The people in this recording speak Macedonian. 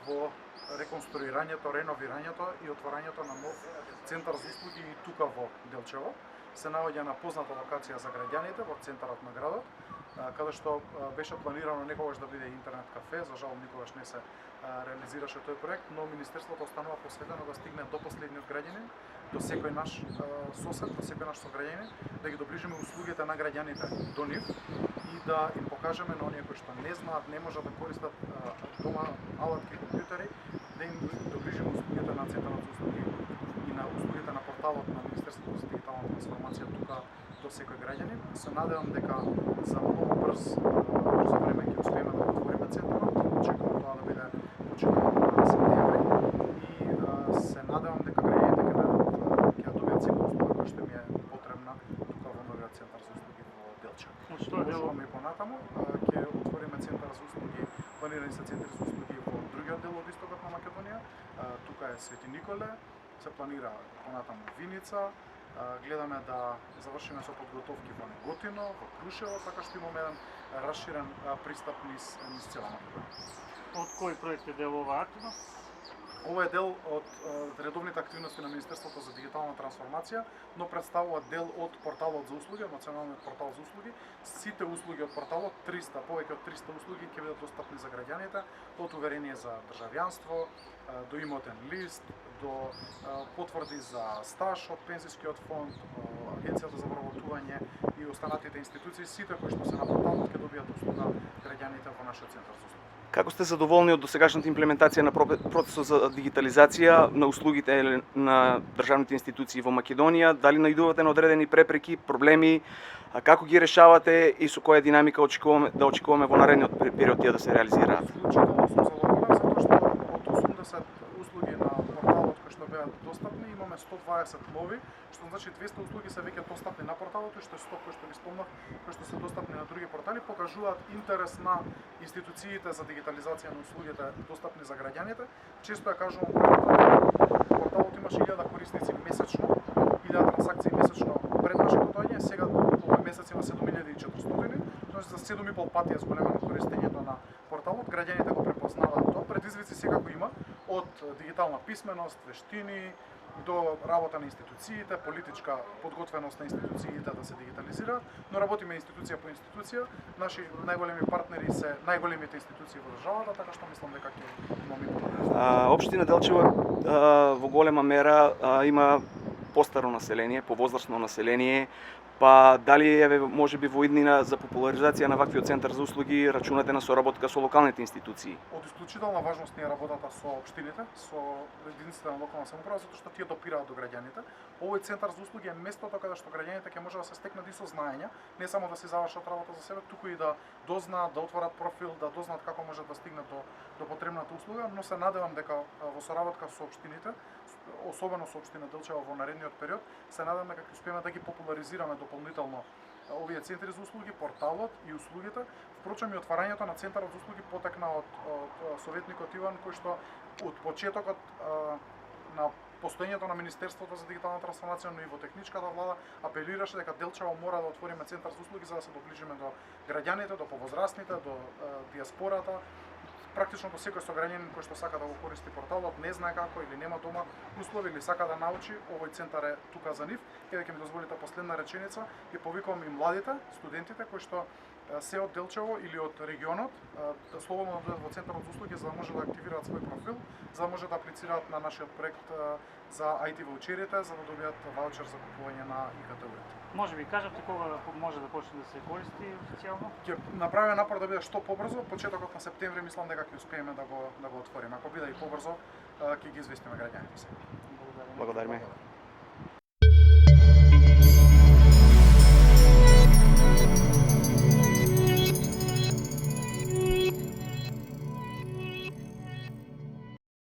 во реконструирањето, реновирањето и отворањето на нов центар за услуги и тука во Делчево. Се наоѓа на позната локација за граѓаните во центарот на градот, каде што беше планирано некогаш да биде интернет кафе, за жал никогаш не се реализираше тој проект, но Министерството останува посветено да стигне до последниот граѓанин, до секој наш сосед, до секој наш сограѓанин, да ги доближиме услугите на граѓаните до нив и да им покажеме на оние кои што не знаат, не можат да користат дома алатки, компјутери, да им доближиме услугите на центарот за услуги и на услугите на порталот на Министерството за дигитална трансформација тука до секој граѓанин. Се надевам дека за многу брзо време ќе успееме да отвориме центарот. Очекувам тоа да биде почетокот на септември и се надевам дека граѓаните ќе добијат секоја услуга која што им е потребна тука во новиот центар за услуги во Делчево. Продолжуваме и понатаму, ќе отвориме центар за услуги, планирани се центри за услуги во другиот дел од истокот на Македонија. Тука е Свети Николе, се планира понатаму Виница. Гледаме да завршиме со подготовки во Неготино, во Крушево, така што имаме еден расширен пристап низ цела Македонија. Од кој проект е дел ова активност? Ова е дел од редовните активности на Министерството за дигитална трансформација, но представува дел од порталот за услуги, националниот портал за услуги. Сите услуги од порталот, повеќе од 300 услуги ќе бидат достапни за граѓаните, од уверение за државјанство, до имотен лист, до потврди за стаж од пензискиот фонд, Агенцијата за вработување и останатите институции, сите кои што се на порталот ќе добијат услуга граѓаните во нашиот центар за услуги. Како сте задоволни од досегашната имплементација на процесот за дигитализација на услугите на државните институции во Македонија? Дали наидувате на одредени препреки, проблеми, како ги решавате и со која динамика да очекуваме во наредниот период тие да се реализираат? Исклучително сум задоволен затоа што од 80 услуги на порталот кои што беа достапни, имаме 120 нови, што значи 200 услуги се веќе достапни на порталот и што 100 кои што ги спомнав, кои што се достапни на други портали, покажуваат интерес на институциите за дигитализација на услугите достапни за граѓаните. Често ја кажувам, порталот имаше 1000 корисници месечно, 1000 трансакции месечно пред нашето доаѓање, сега овој месец има 7400, значи за 7,5 пати е зголемено користењето на порталот. Граѓаните го препознаваат тоа. Предизвици секако има, од дигитална писменост, вештини, до работа на институциите, политичка подготвеност на институциите да се дигитализираат, но работиме институција по институција. Наши најголеми партнери се најголемите институции во државата, така што мислам дека ќе имаме подобро. Општина Делчево во голема мера има постаро население, повозрастно население, па дали можеби во иднина за популаризација на ваквиот центар за услуги рачунате на соработка со локалните институции? Од исклучителна важност ни е работата со општините, со единиците на локална самоуправа, затоа што тие допираат до граѓаните. Овој центар за услуги е местото каде што граѓаните ќе може да се стекнат и со знаења, не само да си завршат работа за себе, туку и да дознаат, да отворат профил, да дознаат како можат да стигнат до потребната услуга, но се надевам дека во соработка со општините, особено со општина Делчево во наредниот период, се надевам дека ќе успееме да ги популаризираме дополнително овие центри за услуги, порталот и услугите. Впрочем, и отварањето на центарот за услуги потекна од советникот Иван, кој што од почетокот на постоењето на Министерството за дигитална трансформација, но и во техничката влада апелираше дека Делчево мора да отвориме центар за услуги за да се доближиме до граѓаните, до повозрастните, до диаспората. Практично до секој сограѓанин кој што сака да го користи порталот, не знае како или нема дома услови или сака да научи, овој центар е тука за нив. Еве ќе ми дозволите последна реченица и повикувам и младите, студентите кои што се од Делчево или од регионот, да слободно да дојдат во центарот за услуги за да може да активираат свој профил, за да може да аплицираат на нашиот проект за IT ваучерите, за да добијат ваучер за купување на ИКТ уреди. Може би кажавте кога може да почне да се користи официјално? Ќе направиме напор да биде што побрзо, почетокот на септември мислам дека ќе успееме да го отвориме. Ако биде и побрзо, ќе ги известиме граѓаните се. Благодариме.